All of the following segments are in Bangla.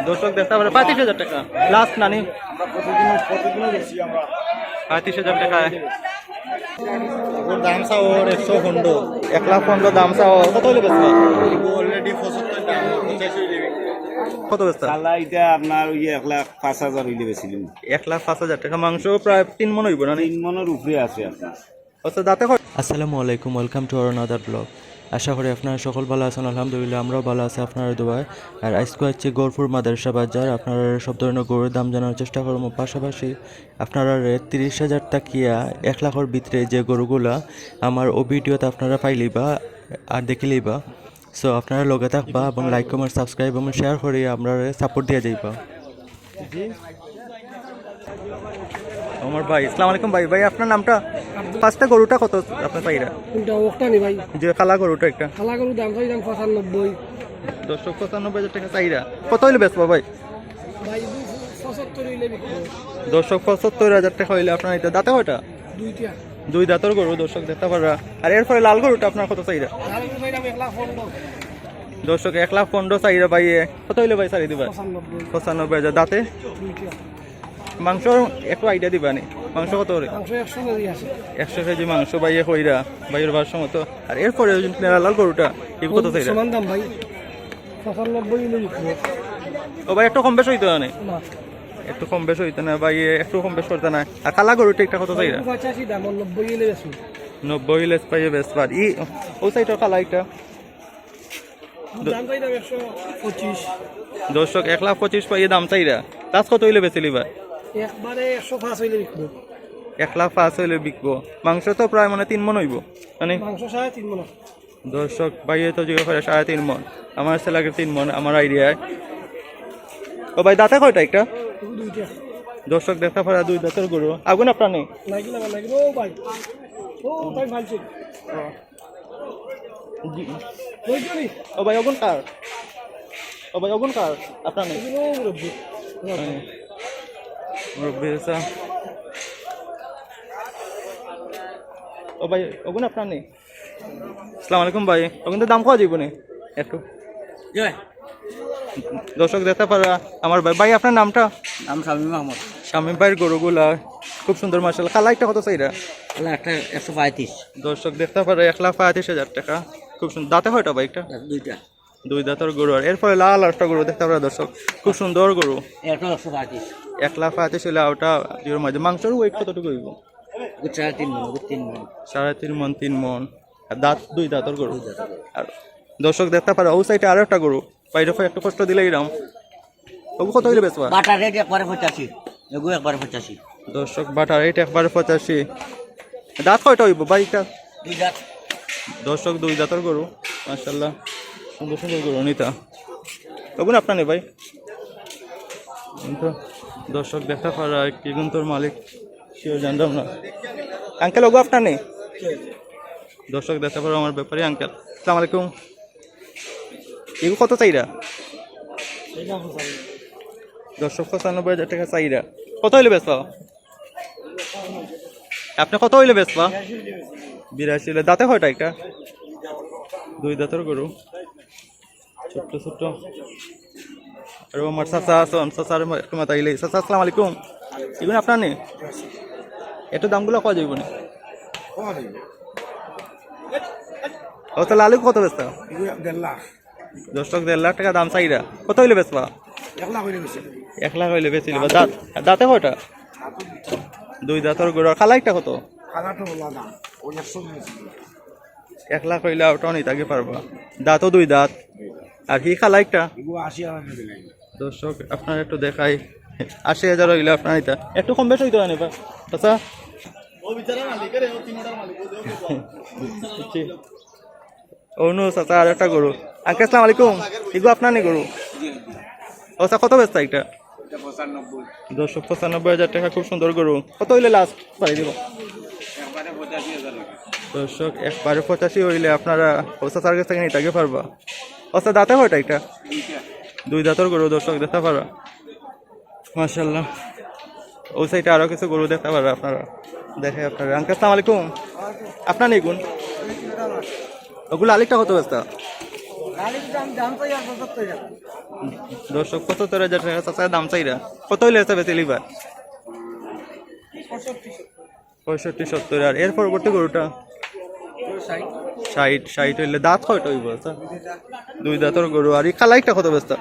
দর্শক দেখতে পারে 35,000 টাকা লাস্ট নানি, আমরা প্রতিদিনও বেশি আমরা 35,000 টাকায় ওর দাম চাও ওর 115 1,15,000 দাম চাও, কত হইলে বেচবা? অলরেডি 75 দাম 85 হইলে কত বেচতা? চালা এটা আপনার ওই 1,05,000 হইলে বেছিলাম। 1,05,000 টাকা। মাংস প্রায় 3 মণ হইব না? 3 মনের উপরে আছে আপনার। আচ্ছা দাঁতে কয়? আসসালামু আলাইকুম, welcome to our another blog. আশা করি আপনারা সকল ভালো আছেন, আলহামদুলিল্লাহ আমরাও ভালো আছি আপনার দোয়ায়। আর আজকে হচ্ছে গরপুর মাদারসা বাজার, আপনারা সব ধরনের গরুর দাম জানার চেষ্টা করবো। পাশাপাশি আপনারা 30,000 টাকিয়া 1 লাখের ভিতরে যে গরুগুলা আমার ও ভিডিওতে আপনারা পাইলিবা আর দেখিলিবা। সো আপনারা লগে থাকবা এবং লাইক কমেন্ট সাবস্ক্রাইব এবং শেয়ার করে আমরা সাপোর্ট দিয়ে যাইবা। আমার ভাই, আসসালামু আলাইকুম ভাই। ভাই আপনার নামটা? ফার্স্টটা গরুটা কত আপনার পাইরা? কোনটা ওকটানি ভাই? যে কালা গরুটা একটা। কালা গরু দাম 95। 95,000 টাকা চাইরা। কত হইলে বেচবো ভাই? ভাই 75 হইলে বিক্রি। 75,000 টাকা হইলে আপনার এটা দাঁতে কয়টা? দুইটা। দুই দাঁতের গরু দর্শক দেখতে পাররা। আর এরপরে লাল গরুটা আপনার কত চাইরা? আর গরু ভাই দাম 1,15। দর্শক 1,15,000 চাইরা ভাই। কত হইলে ভাই সারি দিবা? 95। 95,000 দাঁতে। দুইটা। মাংস একটু আইডিয়া দিবা নি? মাংস কত করে? মাংস 100 কেজি আছে। 100 কেজি মাংস ভাইয়ে কইরা ভাইয়ের ভার মতো। আর এরপরে লাল গরুটা এই কত চাইরা? সমান দাম ভাই 95 হইলে বিক্রি। ও ভাই একটু কম বেশ হইতো না? না একটু কম বেশ হইতো না ভাই, একটু কম বেশ করতে না। আর কালা গরুটা একটা কত চাইরা? 85 দাম 90 হইলে বেশি। 90 হইলে পাইয়ে বেশ পার। ও সাইডের কালা একটা দাম ভাই দাম 125। দর্শক 1,25,000 পাইয়ে দাম চাইরা। তাস কত হইলে বেচিলি ভাই? একবারে 105 হইলে বিক্রি। 1,05,000 হইলে বিকবো। মাংস তো প্রায় মানে 3 মণ হইব মানে। মাংস 3.5 মণ। দর্শক ভাইয়ে তো জিজ্ঞাসা করে 3.5 মণ, আমার সে লাগে 3 মণ আমার আইডিয়ায়। ও ভাই দাঁতে কয়টা একটা? দুইটা। দর্শক দেখা পারা দুই দাঁতের গরু। আগুন আপনার নেই? লাগিলা লাগিলো ও ভাই। ও ভাই ভালছে। ওই জনি। ও ভাই আগুন কার? ও ভাই আগুন কার? আপনার নেই? এগুলো মুরব্বি। মুরব্বি আছে। ও ভাই আগুন আপনার নেই? আসসালামু আলাইকুম ভাই। ওখান দাম কত দিব নি একটু? দর্শক দেখতে পারা আমার ভাই। ভাই আপনার নামটা? নাম শামীম আহমদ। শামীম ভাইয়ের গরুগুলা খুব সুন্দর মাশাআল্লাহ। কালা একটা কত চাইরা? তাহলে একটা 135। দর্শক দেখতে পারে 1,35,000 টাকা। খুব সুন্দর। দাঁতে হয়টা ভাই একটা? দুইটা। দুই দাঁতের গরু। আর এরপরে লাল একটা গরু দেখতে পারে দর্শক, খুব সুন্দর গরু। একটা 135। 1,35,000 হলে ওটা জিরোর মাঝে। মাংসের ওয়েট কতটুকু হইব? 3.5 মণ। 3 মণ। 3.5 মণ 3 মণ। আর দাঁত দুই দাঁতের গরু। আর দর্শক দেখতে পারে ও সাইডে আরো একটা গরু। বাইরে একটু কষ্ট দিলে এরকম। ওগু কত হইলে বেচবা? বাটা রেট একবারে 85। এগু একবারে 85। দর্শক বাটার রেট একবারে 85। দাঁত কয়টা হইব বাইকটা? দুই দাঁত। দর্শক দুই দাঁতের গরু মাশাআল্লাহ, সুন্দর সুন্দর গরু নিতা। ওগুন আপনার নেই ভাই? কিন্তু দর্শক দেখা পারা কি গুণ তোর মালিক সেও জানতাম না। আঙ্কেল ওগু আপনার নেই? দর্শক দেখা পারো আমার ব্যাপারে আঙ্কেল। আসসালামু আলাইকুম। এগু কত চাইরা? দর্শক 95,000 টাকা চাইরা। কত হইলে বেচবা? আপনি কত হইলে বেচবা? 82 হইলে। দাঁতে কয়টা একটা? দুই দাঁতের গরু, ছোট্ট ছোট্ট। আর আমার চাচা আসন, চাচার একটু মাতাইলে। চাচা আসসালামু আলাইকুম। এগুলো আপনার নেই? একটু দামগুলো কয়া যাইব না? ও তাহলে আলু কত বেচতা? 1.5 লাখ। দর্শক 1.5 লাখ টাকা দাম চাইরা। কত হইলে বেচবা? 1 লাখ হইলে বেশি। 1 লাখ হইলে বেচিল। দাঁত দাঁতে কয়টা? দুই দাঁতের গরু। আর খালাইটা কত? কালাটো বলা দাম 100 বেশি। 1 লাখ হইলে ওটাও নিতে আগে পারবা। দাঁতও দুই দাঁত। আর কি খালাইটা? এগুলো 80,000 দিলে। দর্শক আপনার একটু দেখাই 80,000 হইলে আপনার নিতা। একটু কম বেশ হইতে হয় না আচ্ছা। অনু চাচা আর একটা গরু। আঙ্কেল আসসালামু আলাইকুম। এগুলো আপনার নেই গরু? আচ্ছা কত বেচতা এটা? 95,000 টাকা। খুব সুন্দর গরু। কত হইলে লাস্ট পাই দিব? দর্শক 1.85 হইলে আপনারা ওসা চার কাছ থেকে নিতে আগে পারবা। আচ্ছা দাঁতে হয়টা এটা? দুই দাঁতের গরু। দর্শক দেখতে পারা মাশাআল্লাহ। ওই সাইডে আরো কিছু গরু দেখতে পারবে আপনারা। দেখে আপনারা। আঙ্কেল আসসালামু আলাইকুম। আপনার নেই গুণ? ওগুলো আলিকটা কত বেচতা? দর্শক 75,000 টাকা চাচা দাম চাইরা কত হইলে আছে বেশি লিবার 65-70 আর এর পরবর্তী গরুটা 60 হইলে দাঁত কয়টা হইব আচ্ছা 2 দাঁতের গরু আর এই খালাইটা কত ব্যস্ত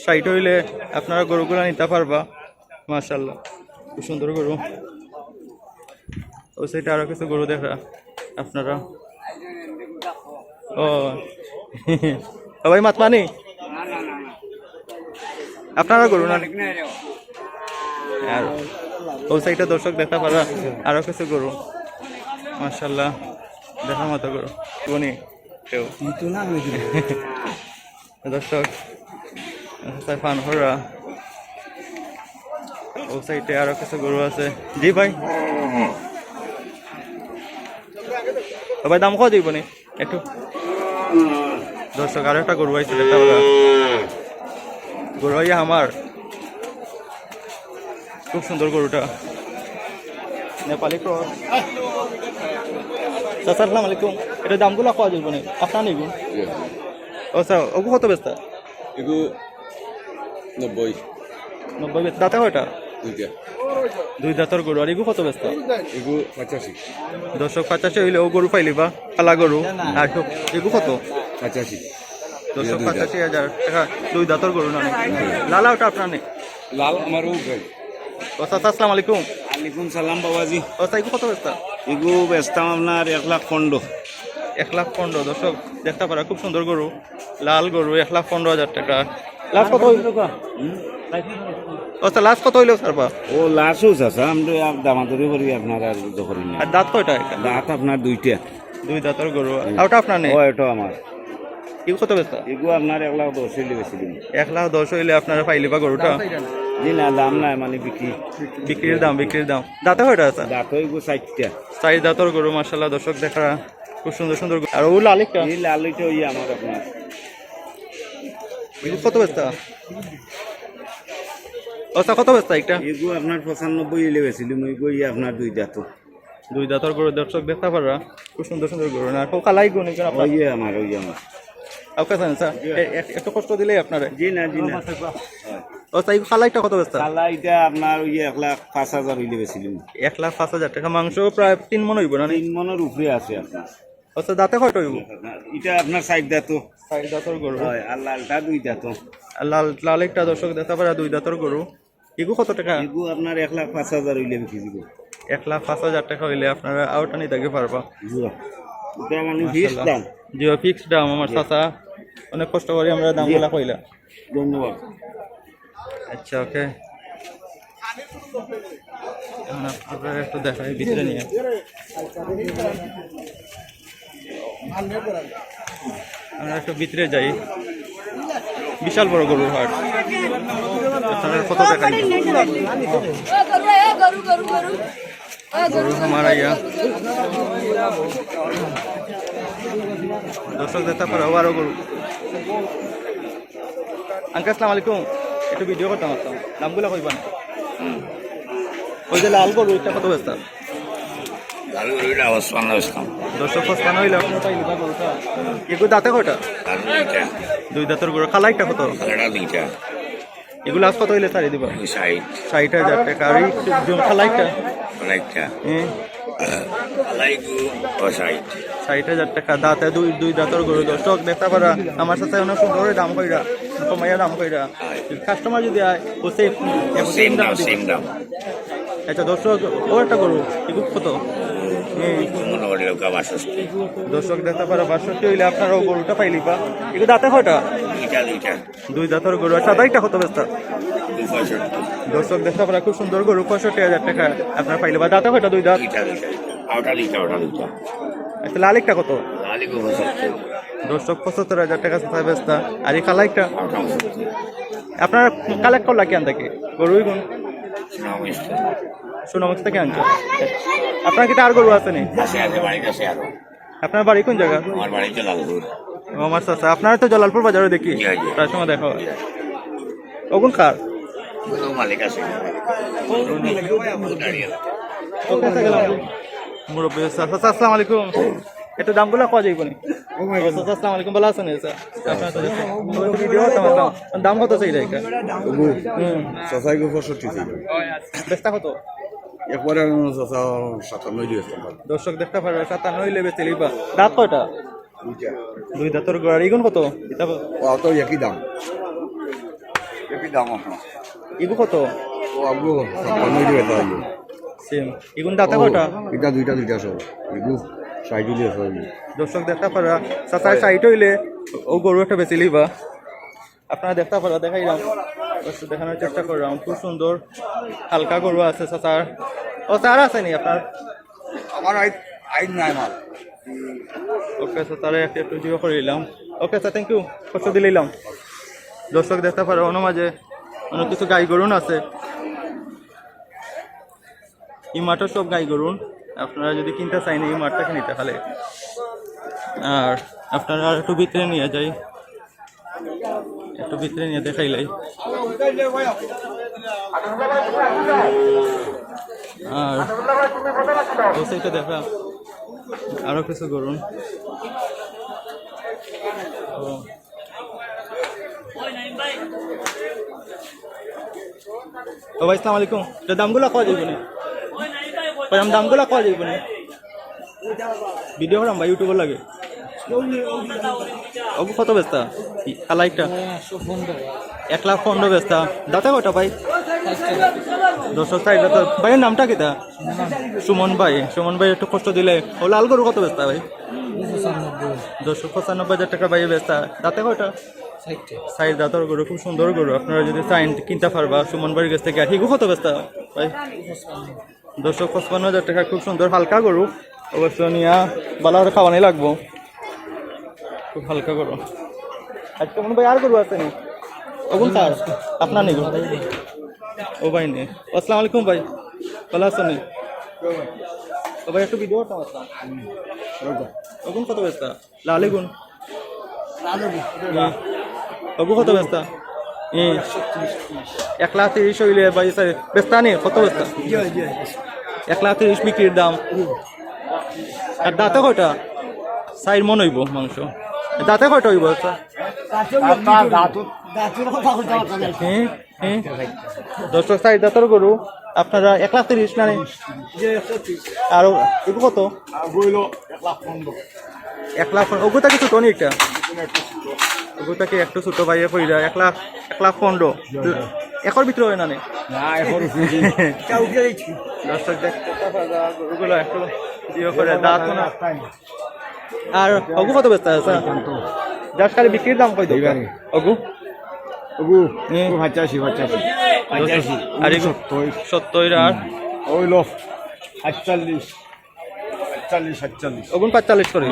60 হইলে আপনারা গরুগুলা নিতে পারবা মাশাআল্লাহ খুব সুন্দর গরু ও সেটা আরো কিছু গরু দেখা আপনারা ও ভাই মাতমানি আপনারা গরু না আর ও সাইডটা দর্শক দেখা পারা আরো কিছু গরু মাশাআল্লাহ দেখার মতো গরু কোনি কেউ দর্শক ফান হরা ও সাইডে আরো কিছু গরু আছে জি ভাই ভাই দাম কত দিব নি একটু দর্শক আরো একটা গরু আইছে দেখা পারা গরু আইয়া আমার খুব সুন্দর গরুটা নেপালি ক্রস আসসালামু আলাইকুম এটা দামগুলো কত দিব নি আপনার নিবি ও স্যার ওগু কত ব্যস্ত এগু 90 ব্যস্ত দাঁতে কয়টা দুইটা 2 দাঁতের গরু আর এগু কত ব্যস্ত এগু 85 দর্শক 85 হইলে ও গরু পাইলিবা কালা গরু আর এগু কত 85 দর্শক 85,000 টাকা 2 দাঁতের গরু না লালা ওটা আপনার নেই লাল আমারও ভাই ও চাচা আসসালামু আলাইকুম আলাইকুম সালাম বাবাজি ও চাই কত ব্যস্ত এগু বেচতাম আপনার 1,15,000 1,15,000 দর্শক দেখতে পারা খুব সুন্দর গরু লাল গরু 1,15,000 টাকা লাস্ট কত হইল আচ্ছা লাস্ট কত হইল স্যার ও লাস্ট আছে আমরা দামাদরি করি আপনার আর করি না আর দাঁত কয়টা এটা দাঁত আপনার দুইটা 2 দাঁতের গরু আর ওটা আপনার নেই ও এটা আমার কি কত ব্যস্ত এগু আপনার 1,10,000 হইলে বেশি দিন 1,10,000 হইলে আপনারা পাইলিবা গরুটা জি না দাম নাই মানে বিক্রির দাম দাঁতে কয়টা আছে দাঁত হইব 60টা 4 দাঁতের গরু মাশাআল্লাহ দর্শক দেখা খুব সুন্দর সুন্দর আর ও লালিকা এই লালিটা হই আমার আপনার কত ব্যস্ত আচ্ছা কত ব্যস্ত একটা এগু আপনার 95 হইলে বেশি দিন ওই গই আপনার 2 দাঁত 2 দাঁতের গরু দর্শক দেখতে পারা খুব সুন্দর সুন্দর গরু না তো কালাই গুনি কেন আপনার ওই আমার ওকে স্যার একটু কষ্ট দিলেই আপনারা জি না ও তাই কালাইটা কত ব্যস্ত কালা এটা আপনার ওই 1,05,000 হইলে বেশি দিন 1,05,000 টাকা মাংস প্রায় 3 মণ হইব না 3 মনের উপরে আছে আপনার আচ্ছা দাঁতে কয়টা হইব এটা আপনার 60 দাঁত 4 দাঁতের গরু হয় আর লালটা 2 দাঁত আর লাল একটা দর্শক দেখতে পারা 2 দাঁতের গরু এগু কত টাকা এগু আপনার 1,05,000 হইলে বেশি দিব 1,05,000 টাকা হইলে আপনারা আউটা নিতে পারবা এটা মানে ফিক্স দাম জিও ফিক্স দাম আমার চাচা অনেক কষ্ট করে আমরা দামগুলা কইলা ধন্যবাদ আচ্ছা ওকে এখন আপনারা একটু দেখাই ভিতরে নিয়ে আমরা একটু ভিতরে যাই বিশাল বড় গরুর হাট আপনারা কত দেখাই গরু हमारा ইয়া দর্শক দেখতে পারো আরো গরু আঙ্কেল আসসালামু আলাইকুম একটু ভিডিও করতাম আসতাম নামগুলো কইবা না ওই যে লাল গরু এটা কত ব্যস্ত দর্শক 55 হইলে আপনার পাইলিবা গরুটা এগুলো দাঁতে কয়টা 2 দাঁতের গরু কালাইটা কত এগুলো আজ কত হইলে ছাড়ি দিবা 60,000 টাকা আর এই কালাইটা 60,000 টাকা দাঁতে 2 দাঁতের গরু দর্শক দেখতে পারা আমার সাথে অনেক সুন্দর দাম কইরা কমাইয়া দাম কইরা কাস্টমার যদি আয় ও সেম দাম আচ্ছা দর্শক ও একটা গরু এগুলো কত দর্শক দেখতে পারা 62 হইলে আপনারা ও গরুটা পাইলিবা এগুলো দাঁতে কয়টা 2 দাঁতের গরু আর সাদাইটা কত ব্যস্ত দর্শক দেখতে পারা খুব সুন্দর গরু 65,000 টাকা আপনারা পাইলিবা দাঁতে কয়টা 2 দাঁত আচ্ছা লালিকটা কত দর্শক 75,000 টাকা সাথে ব্যস্ত আর এই কালাইটা আপনারা কালেক্ট করলা কেন থেকে গরুই গুণ সোনামুখ থেকে আনছো আপনার কি আর গরু আছে নি আপনার বাড়ি কোন জায়গা আমার চাচা আপনারা তো জলালপুর বাজারে দেখি তার সময় দেখা হয় ওগুন কার মুরব্বী চাচা আসসালামু আলাইকুম একটু দামগুলো কয়া যাইব নি আসসালামু আলাইকুম ভালো আছেন স্যার আপনার তো ভিডিও দাম কত চাই এটা চাচাই গো 65 ছিল বেচটা কত একবারে চাচা 97 দিয়েছে দর্শক দেখতে পারবে 97 লেবে চলিবা দাঁত কয়টা দুই দাঁতর গড়ার ইগুন কত এটা ও তো একই দাম আপনার ইগু কত ও আবু 57 দিয়েছে সেম ইগুন দাঁতে কয়টা এটা দুইটা সব এগু 60 দিয়েছে দর্শক দেখতে পারা চাচার সাইড হইলে ও গরু একটা বেশি লিবা আপনারা দেখতে পারা দেখাইলাম দর্শক দেখানোর চেষ্টা করলাম খুব সুন্দর হালকা গরু আছে চাচার ও চার আছে নি আপনার আমার আইন নাই মাল ওকে স্যার তারা একটু জিও করে দিলাম ওকে স্যার থ্যাংক ইউ কষ্ট দিলাম দর্শক দেখতে পারো অন্য মাঝে অন্য কিছু গাই গরুন আছে এই মাঠের সব গাই গরুন আপনারা যদি কিনতে চাইনি এই মাঠটাকে নিতে তাহলে আর আপনারা আর একটু ভিতরে নিয়ে যাই একটু ভিতরে নিয়ে দেখাইলাই আর তো সেইটা দেখা আরো কিছু করুন ও ভাই আসসালামু আলাইকুম তো দামগুলো কয়া যাইব না দামগুলো কয়া যাইব না ভিডিও করাম ভাই ইউটিউবার লাগে ওগু কত বেচতা কালাইটা 1,15,000 বেচতা দাঁতে কটা ভাই 10 তো ভাইয়ের নামটা কিতা সুমন ভাই একটু কষ্ট দিলে ও লাল গরু কত বেচতা ভাই 295,000 টাকা ভাই বেচতা দাঁতে কয়টা 60 দাঁতর গরু খুব সুন্দর গরু আপনারা যদি চাইন কিনতে পারবা সুমন ভাইয়ের কাছ থেকে হিগু কত বেচতা ভাই 255,000 টাকা খুব সুন্দর হালকা গরু অবশ্য নিয়া বালা খাওয়ানি লাগবো খুব হালকা গরু আজকে মনে ভাই আর গরু আছে নি ওগুন স্যার আপনার নেই ও ভাই নেই আসসালামু আলাইকুম ভাই ভালো আছেন ও ভাই একটু ভিডিও করতাম আসলাম ওগুন কত ব্যস্তা লালে গুণ ওগু কত ব্যস্তা 1,30,000 হইলে ভাই ব্যস্তা নেই কত ব্যস্তা 1,30,000 বিক্রির দাম আর দাঁতে কয়টা 4 মন হইব মাংস দাঁতে কয়টা হইব দর্শক 4 দাঁতের গরু আপনারা 1,30,000 না আর এগুলো কত 1,15,000 ওগুলো কি ছোট একটা ওগুলোকে একটু ছোট ভাইয়া পড়িলা 1,15,000 একর ভিতরে হয় না দর্শক দেখতে গরুগুলো একটু জিও করে দাঁত না আর ওগু কত বেচতে আছে জাস্ট খালি বিক্রির দাম কই দেবেন ওগু 85 আর 70 আর ওই লো 48 ওগুন 45 করে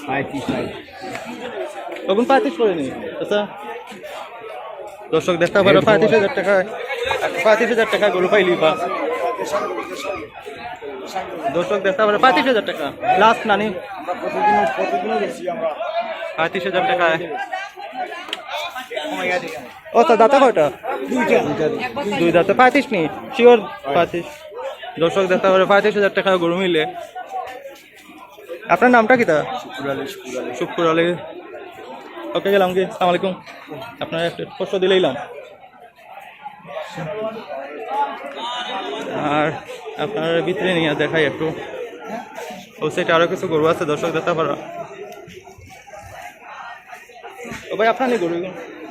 35 ওগুন 35 করে নি আচ্ছা দর্শক দেখতে পারো 35,000 টাকা গরু পাইলি বা দর্শক দেখতে পারো 35,000 টাকা লাস্ট নানি প্রতিদিনও বেশি আমরা 35,000 টাকা ও স্যার দাঁতা কয়টা দুই দাঁতে 35 নি শিওর 35 দর্শক দেখতে পারে 35,000 টাকা গরু মিলে আপনার নামটা কিতা শুক্র আলী ওকে গেলাম কি আসসালামু আলাইকুম আপনার একটু কষ্ট দিলেইলাম আর আপনার ভিতরে নিয়ে দেখাই একটু ও সেটা আরো কিছু গরু আছে দর্শক দেখতে পারো ও ভাই আপনার নেই গরু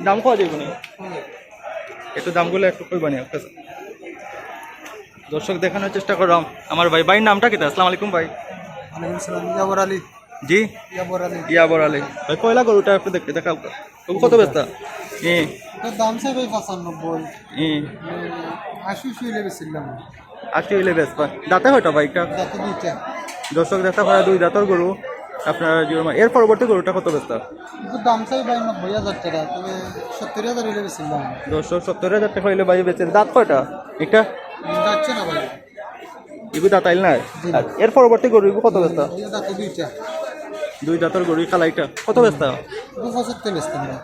দাম কয়া যাইব না একটু দামগুলো একটু কইবানি আপনার দর্শক দেখানোর চেষ্টা করলাম আমার ভাইয়ের নামটা কিতা আসসালামু আলাইকুম ভাই ইয়াবর আলী জি ইয়াবর আলী ভাই কয়লা গরুটা একটু দেখতে দেখাও কত বেচতা দাম চাই ভাই 95 80 শুইলে বেছিলাম 80 হইলে বেচবা দাঁতে হয়তো ভাইটা দাঁতে দুইটা দর্শক দেখা পারা দুই দাঁতর গরু আপনার এর পরবর্তী গরুটা কত বেচতা দাম চাই ভাই 90,000 টাকা তবে 70,000 হইলে বেছিলাম দর্শক 70,000 টাকা হইলে ভাই বেচে দাঁত কয়টা একটা যাচ্ছে না ভাই ইগু দাঁতাইল না এর পরবর্তী গরু ইগু কত বেচতা দাঁতে দুইটা দুই দাঁতর গরু খালাইটা কত বেচতা 75 বেচতাম না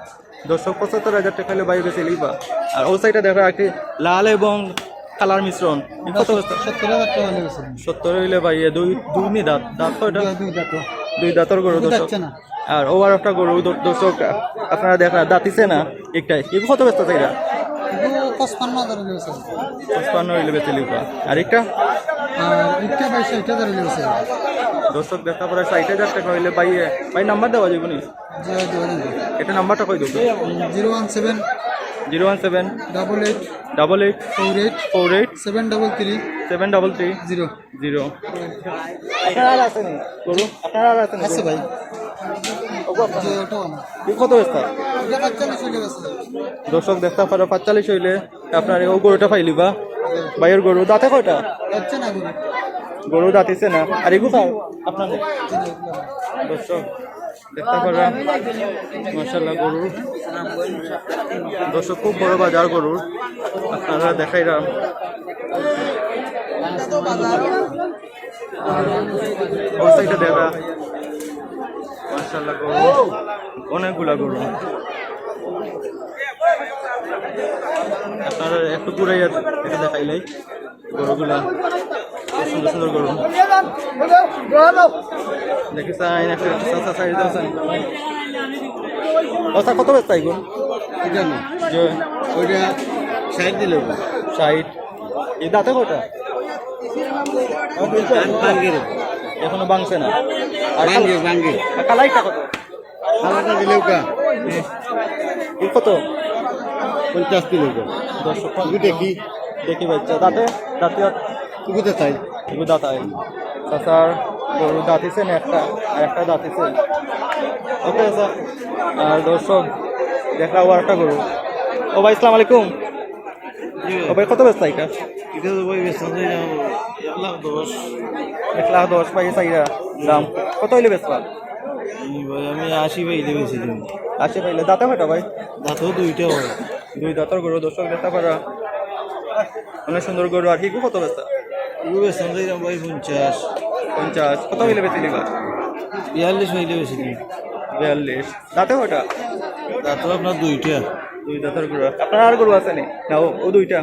দর্শক 75,000 টাকা হইলে ভাই বেচে লিবা আর ও সাইডটা দেখা রাখি লাল এবং কালার মিশ্রণ কত বেচতা 70,000 টাকা হইলে বেছিলাম 70 হইলে ভাই দুই নি দাঁত কয়টা দুই দাঁত দুই দাঁতর গরু দর্শক যাচ্ছে না আর ওভার একটা গরু দর্শক আপনারা দেখা দাঁতিছে না একটাই এগুলো কত ব্যস্ত থাকে এরা এগুলো 55,000 রয়েছে 55 হইলে বেচে লিখবা আর একটা আর ইটটা 60,000 রয়েছে দর্শক দেখা পরে 60,000 টাকা হইলে ভাই নাম্বার দেওয়া যাবে নি যে দেওয়া এটা নাম্বারটা কই দেবো 017 017 88 88 48 48 733 733 0 0 আপনারা আর আছেন গরু আপনারা আর আছেন আছে ভাই ওগো আপনার যে ওটাও না কি কত ব্যস্ত এটা 45 চলে গেছে দর্শক দেখতে পারো 45 হইলে আপনার ও গরুটা পাইলিবা ভাইয়ের গরু দাঁতে কয়টা যাচ্ছে না গরু গরু দাঁতিছে না আর এগুলো স্যার আপনার দর্শক দেখতে পারা মাশাআল্লাহ গরুর দর্শক খুব বড় বাজার গরুর আপনারা দেখাইরা ওই সাইডে দেখা মাশাআল্লাহ গরু অনেকগুলা গরু আপনারা একটু ঘুরাইয়া এটা দেখাইলাই গরুগুলা সুন্দর সুন্দর গরু দেখি সাইন একটা সাইড আছে ওটা কত ব্যস্ত আইগুন এটা না যে ওইটা সাইড দিলে সাইড এই দাঁতে কয়টা ভাঙ্গির এখনো ভাঙছে না আর ভাঙ্গির কালাইটা কত খালাটা দিলেও কা এই কত 50 দিলেও কা দর্শক দেখি দেখি বাচ্চা দাঁতে দাঁতে তুকুতে চাই এগুলো দাঁত আয় চাচার গরু দাঁতিছে না একটা আর একটা দাঁতিছে ওকে স্যার আর দর্শক দেখা আর একটা গরু ও ভাই আসসালামু আলাইকুম ও ভাই কত ব্যস্ত এটা এটা তো বই বেশ 1,10,000 1,10,000 পাই চাইরা দাম কত হইলে বেচবা ভাই আমি 80 ভাই দেবেছি দিন আসে পাইলে দাঁতে কয়টা ভাই দাঁতও দুইটা হয় দুই দাঁতর গরু দর্শক দেখতে পারা অনেক সুন্দর গরু আর কি কত বেচা এগুলো বেশ ভাই 50 50 কত হইলে বেচে নিবা 42 হইলে বেশি দিন 42 দাঁতে কয়টা দাঁতও আপনার দুইটা দুই দাঁতের গরু আপনার আর গরু আছে নি না ও দুইটা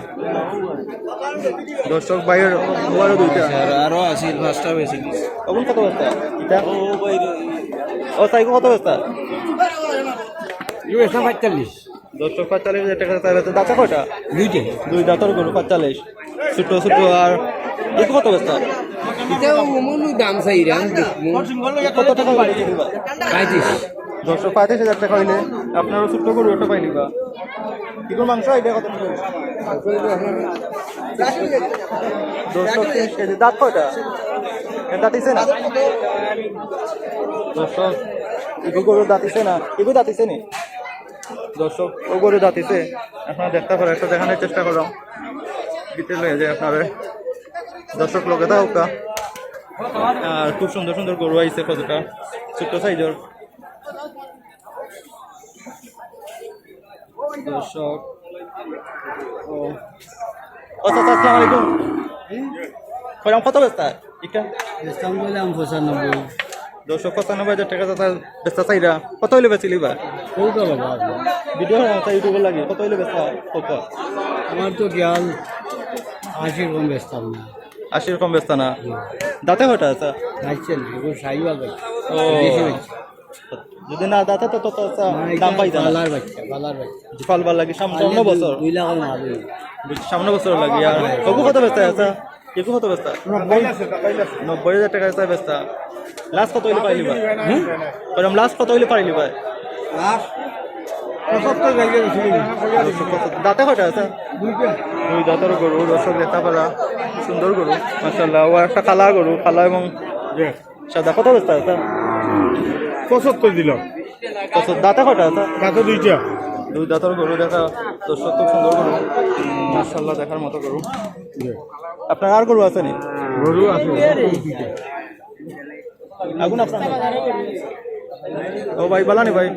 দর্শক ভাইয়ের ওয়ারও দুইটা আর আরো আছে 5টা বেশি তখন কত ব্যস্তা এটা ও ভাই ও সাইকো কত ব্যস্তা এগুলো 45 দর্শক 45,000 টাকা চাই বেচা দাঁতা কয়টা দুইটা দুই দাঁতের গরু 45 ছোট ছোট আর এগুলো কত ব্যস্তা এটাও মনু দাম চাইরা কত টাকা হইলে বেচে নিবা 35 দর্শক 35,000 টাকা হইলে আপনারও ছোট্ট গরু একটা পাই নিবা কি মাংস এটা কত টাকা দর্শক 30 কেজি দাঁত কয়টা দাঁতিছে না দর্শক এগো গরু দাঁতিছে না এগো দাঁতিছে নি দর্শক ও গরু দাঁতিছে আপনারা দেখতে পারেন একটা দেখানোর চেষ্টা করো ডিটেল হয়ে যায় আপনারা দর্শক লোকে থাকুক আর খুব সুন্দর সুন্দর গরু আইছে কতটা ছোট্ট সাইজের দর্শক ও আচ্ছা আসসালামু আলাইকুম কয়রাম কত ব্যস্ত এটা ইসলাম বললাম 95 দর্শক 95,000 টাকা দাদা ব্যস্ত চাইরা কত হইলে বেচিলি বা কোনটা বাবা ভিডিও ইউটিউবে লাগে কত হইলে ব্যস্ত কত আমার তো গিয়াল 80 কম বেচতাম না 80 কম ব্যস্ত না দাঁতে কয়টা আছে খাইছে না এগুলো সাইওয়াল বাচ্চা ও বেশি বাচ্চা যদি না দাঁতে তো তত দাম পাইতা না বালার বাচ্চা ফলবার লাগে সামনে বছর 2 লাখ মারবে সামনে বছর লাগে আর কবু কত ব্যস্ত আছে কেকু কত ব্যস্ত 90,000 টাকা আছে ব্যস্ত লাস্ট কত হইলে পাইলি ভাই কইলাম লাস্ট কত হইলে পাইলি ভাই আর 75 গাইলে বেশি দাঁতে কয়টা আছে দুই দাঁতের গরু দর্শক দেখতে পারা সুন্দর গরু মাশাআল্লাহ ও একটা কালা গরু কালা এবং সাদা কত ব্যস্ত আছে 75 দিলাম দাঁতে কয়টা আছে দাঁতও দুইটা দুই দাঁতের গরু দেখা দর্শক খুব সুন্দর গরু মাশাআল্লাহ দেখার মতো গরু আপনার আর গরু আছে নি গরু আছে আগুন আপনার ও ভাই বালানি ভাই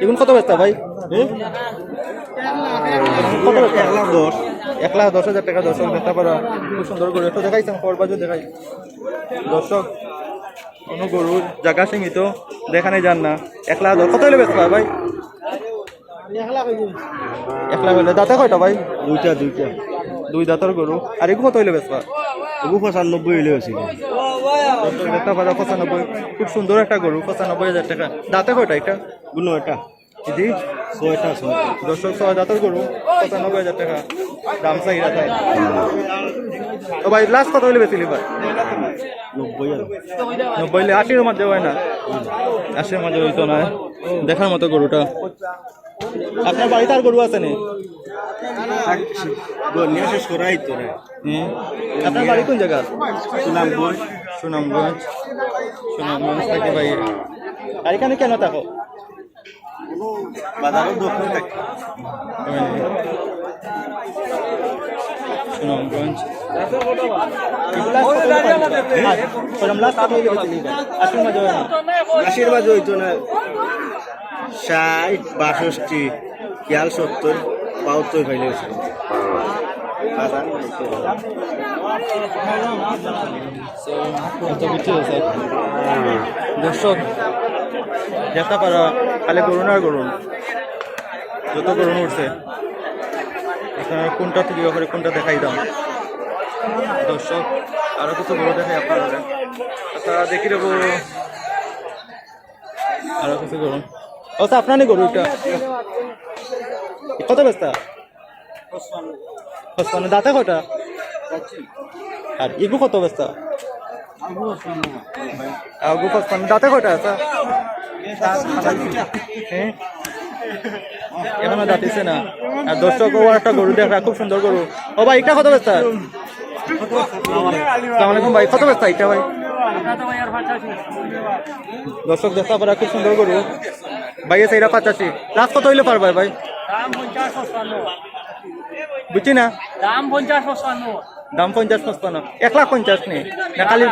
এগুন কত ব্যস্ত ভাই কত ব্যস্ত 1,10,000 টাকা দর্শক দেখতে পারা খুব সুন্দর গরু একটু দেখাইছেন করবাজও দেখাই দর্শক কোনো গরুর জায়গা সীমিত দেখানে যান না 1,10,000 কত হইলে ব্যস্ত ভাই 1,00,000 হইলে দাঁতে কয়টা ভাই দুইটা দুই দাঁতের গরু আর এগুলো কত হইলে ব্যস্ত এগুলো 95 হইলে বেশি দেখতে পারা 95, খুব সুন্দর একটা গরু, 95,000 টাকা। দাঁতে কয়টা এটা? গুলো এটা জি, ছয়টা দর্শক 6 দাঁতের গরু, 95,000 টাকা দাম চাহিদা তাই। তো ভাই লাস্ট কত হইলে বেশি লিবার? 90, 80-এর মধ্যে হয় না? 80-এর মধ্যে হইতো না। দেখার মতো গরুটা। আপনার বাড়িতে আর গরু আছে নি? নিয়ে শেষ করাই তো রে আপনার বাড়ি কোন জায়গা? সুনামগঞ্জ সুনামগঞ্জ। সুনামগঞ্জ থেকে ভাই। আর এখানে কেন থাকো? বাজারের দোকানে থাকি সুনামগঞ্জ। আশীর্বাদ হইতো না 60, 62, 70, 72 ফাইলে দর্শক দেখা পারা খালি করুন আর করুন, যত করুন উঠছে এখানে কোনটা থেকে করে কোনটা দেখাই দাম। দর্শক আরো কিছু বড় দেখাই আপনারা, আপনারা দেখি দেবো আরো কিছু করুন। আচ্ছা আপনার নেই গরু এটা কত ব্যস্তা? দাঁতে কটা? আর ইগু কত ব্যস্তা? আগু 55, দাঁতে কটা আছে? এখনো দাঁতিছে না। আর দর্শক ও একটা গরু দেখা, খুব সুন্দর গরু। ও ভাই এটা কত ব্যস্তা? আসসালামু আলাইকুম ভাই, কত ব্যস্তা এটা ভাই? দর্শক দেখা পারা খুব সুন্দর গরু ভাই, এসে এটা 85। লাস্ট কত হইলে পারবে ভাই? বুঝছি না দাম 50-55। দাম 50-55, 1,50,000 নেই না? খালি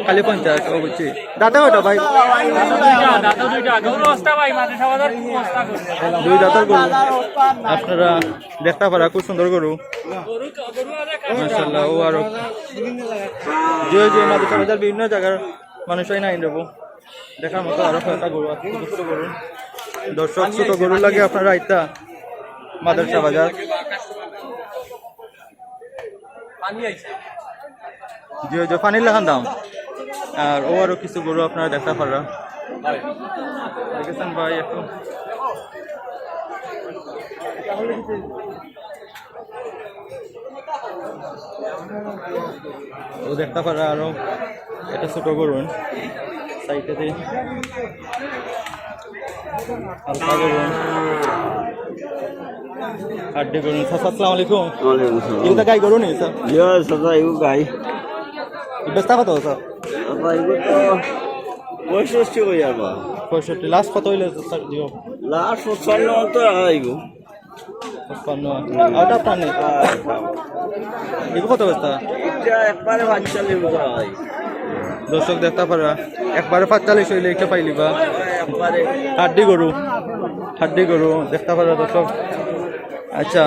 খালি 50। ও বুঝছি। দাঁতে ওটা ভাই? দুই দাঁতের গরু আপনারা দেখতে পারা, খুব সুন্দর গরু মাশাআল্লাহ। ও আরো যে যে মাদ্রাসা বাজার বিভিন্ন জায়গার মানুষই নাই দেবো দেখার মতো আরো একটা গরু আছে, ছোট গরু। দর্শক ছোট গরু লাগে আপনারা আইতা মাদ্রাসা বাজার। যে পানির লেখান দাম। আর ও আরো কিছু গরু আপনারা দেখতে পারা দেখেছেন ভাই। একটু ও দেখতে পারা আরো এটা ছোট গরু সাইডে হালকা গরু আড্ডে গরু। আসসালামু আলাইকুম। এগুলো গাই গরু নেই স্যার? গাই বেস্তা কত স্যার? 65 হইয়া 65। লাস্ট কত হইলে স্যার দিও? লাস্ট 55 তো আইব 55। ওটা আপনার নেই? এগুলো কত বেস্তা? এটা একবারে 45 হয় দর্শক দেখতে পারা একবারে 45 হইলে একটা পাইলিবা। একবারে হাড্ডি গরু, হাড্ডি গরু দেখতে পারা দর্শক। আচ্ছা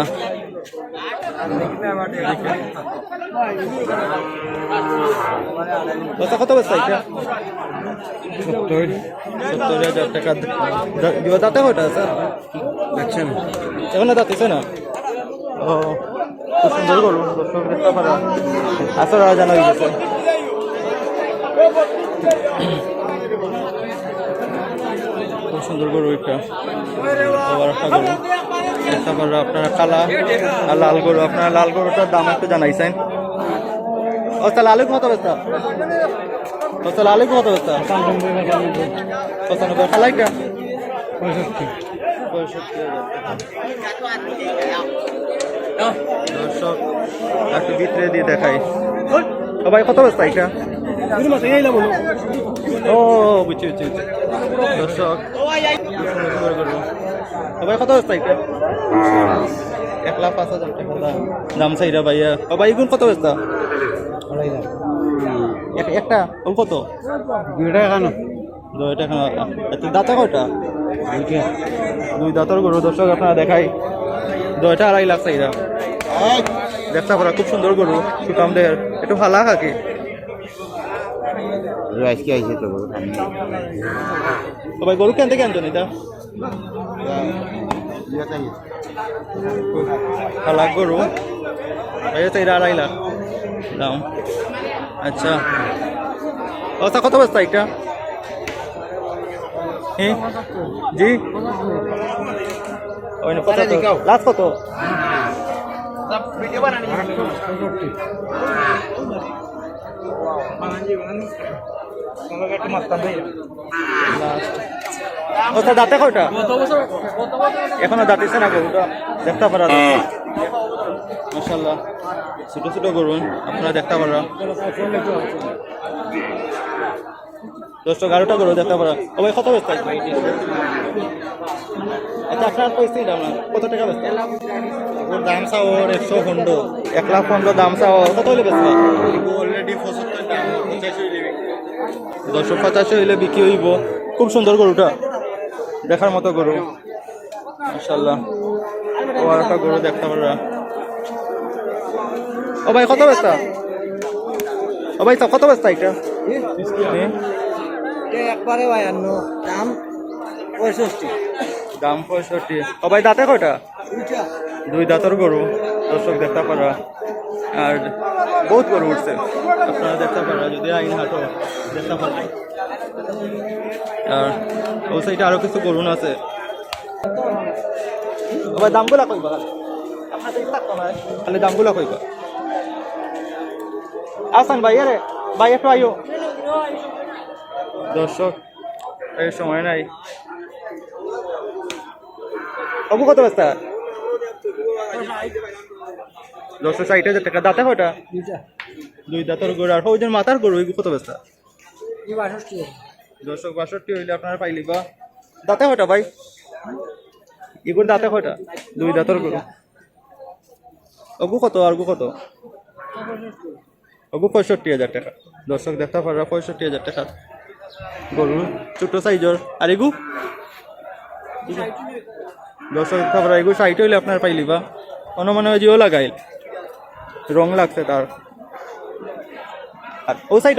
কত বেস্তা এটা? 70,000 টাকা। দাঁতে কয়টা স্যার? দেখছেন এখনো দাঁতিছে না? ও খুব সুন্দর গরু দর্শক দেখতে পারা। আসলে জানা গেছে খুব সুন্দর গরু এটা। আবার একটা গরু দেখতে পারা আপনারা, কালা আর লাল গরু। আপনারা লাল গরুটার দাম একটু জানাইছেন। আচ্ছা লালু কত বেস্তা? আচ্ছা লালু কত বেস্তা? 95। খালাইটা 65,000। দর্শক একটু ভিতরে দিয়ে দেখাই। ও ভাই কত বেস্তা এটা? ও বুঝছি বুঝছি বুঝছি। দর্শক ও ভাই কত বেস্তা এটা? 1,05,000 টাকা দাম চাইরা ভাইয়া। ও ভাই এগুন কত বেস্তা? একটা ও কত? 2 টাকা কেন? 2 টাকা। দাঁতা কয়টা? 2 দাঁতের গরু দর্শক আপনারা দেখাই। 2টা 2.5 লাখ চাইরা দেখতে পারা, খুব সুন্দর গরু সুতাম দেহের, একটু ভালা খাকি। আজকে আইছে তো ভাই গরু কেন থেকে আনছেন এটা? লাখ গরু ভাইয়া চাইরা 2.5 লাখ দাম। আচ্ছা আচ্ছা কত বস্তা এটা হ্যাঁ জি ওই না কত লাস্ট কত ওটা দাঁতে কয়টা এখনো দাঁতিছে না গরুটা দেখতে পারা মাশাআল্লাহ ছোট ছোট গরু আপনারা দেখতে পারা দশটা 11টা গরু দেখতে পারা ও ভাই কত বেচতে আচ্ছা আপনার পয়সা দাম না কত টাকা বেচতে ওর দাম চাও 115 1,15,000 দাম চাও কত হইলে বেচতে অলরেডি 75 দাম 85 হইলে 285 হইলে বিক্রি হইব খুব সুন্দর গরুটা দেখার মতো গরু মাশাআল্লাহ ও আর একটা গরু দেখতে পারা ও ভাই কত বেচতা ও ভাই কত বেচতা এটা একবারে ভাই আনো দাম 65 দাম 65 ও ভাই দাঁতে কয়টা দুই দাঁতের গরু দর্শক দেখতে পারা আর বহুত গরু উঠছে আপনারা দেখতে পারা যদি আইন হাটো দেখতে পারা আর ও সাইডে আরো কিছু গরু আছে ও ভাই দামগুলা কইবা আপনাদের থাকতো না খালি দামগুলা কইবা আসান ভাই আরে ভাই একটু আইও দর্শক এই সময় নাই অবু কত বস্তা 260,000 টাকা দাঁতে কয়টা দুই দাঁতের গরু আর ওই যে মাথার গরু এগুলো কত বস্তা 62 হইলে আপনারা পাইলিবা দাঁতে কয়টা ভাই এগুলো দাঁতে কয়টা দুই দাঁতের গরু অগু কত আর গু কত অগু 65,000 টাকা দর্শক দেখতে পারা 65,000 টাকা গরু ছোট সাইজর আর এগু দর্শক দেখতে পারা এগু 60 হইলে আপনার পাইলিবা মনে হয় জিও লাগাইল রং লাগছে তার আর ও সাইড